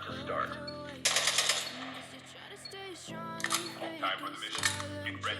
about to start. Time for the mission. Get ready.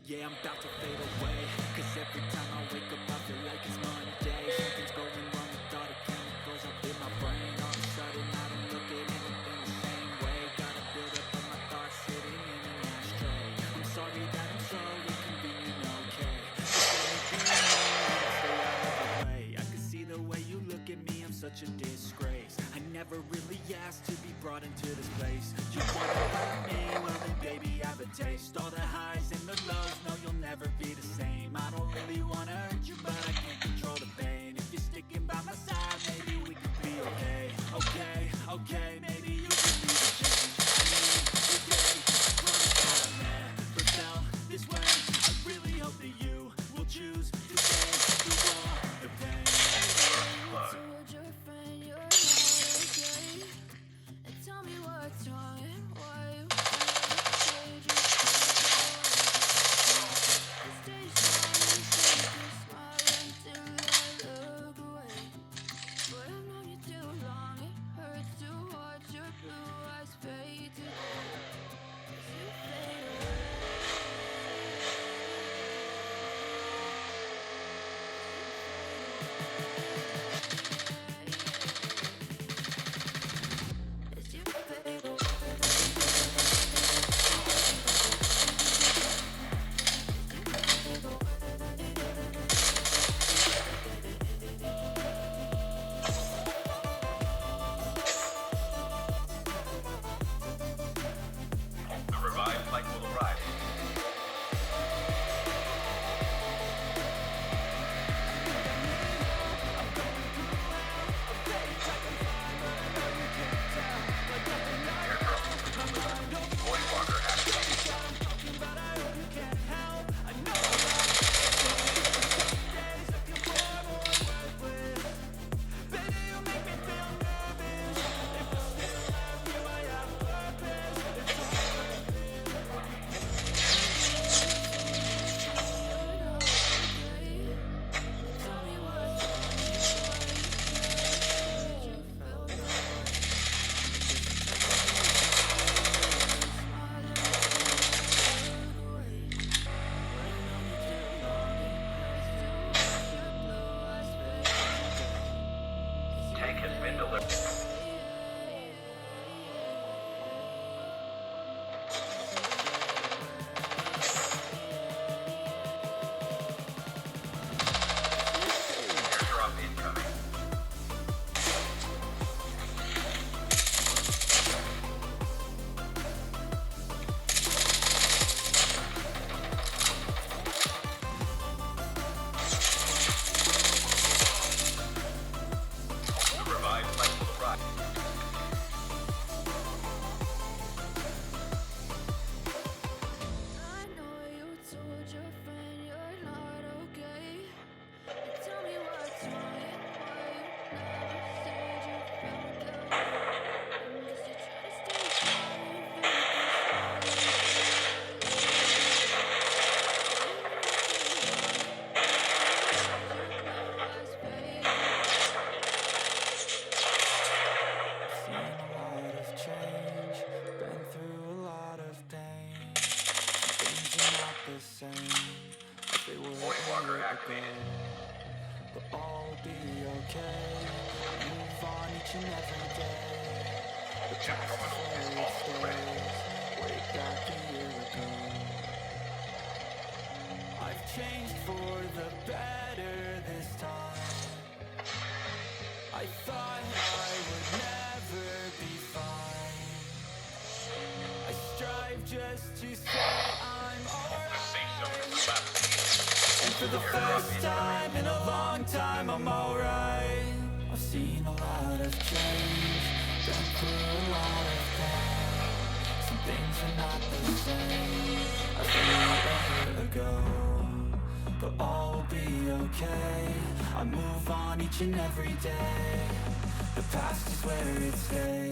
Yeah, I'm about to fade away, cause every time I wake up I feel like it's Monday. Something's going wrong with all the chemicals up in my brain. All of a sudden I don't look at anything the same way. Gotta build up of my thoughts sitting in an ashtray. I'm sorry that I'm so inconvenient, okay. Stay out of the way. I can see the way you look at me, I'm such a disgrace. I never really asked to be brought into this place. You wanna hurt me? Well then baby I have a taste. All the highs and the lows, no you'll never be the same. I don't really wanna hurt you, but I can't control the pain. If you're sticking by my side, maybe we could be okay. Okay, maybe you could be the change I need today. Promise that I never felt this way. I really hope that you will choose to stay through all the pain. Told your friend you're not okay, and tell me what's wrong and why you said you stay strong and fake your smile until I look away. But I've known you too long, it hurts to watch your blue eyes fade to gray as you fade away. As you fade away. The revived flight will arrive. Voice walker active. Tank has been delivered. Airdrop incoming. The revived flight will arrive. I know you told your friend you're not okay, and tell me what's wrong and why you never said you felt that way. Guess you try to stay strong and fake Voice walker activated. But all will be okay. Move on each and every day. The past is where it stays. Way back a year ago. I've changed for the better this time. I thought I would never be fine. I strive just to say I'm alright. The safe zone is collapsing. And for the first time in a long time, I'm alright. I've seen a lot of change, been through a lot of pain. Some things are not the same as they were a year ago, but all will be okay. I move on each and every day. The past is where it stays.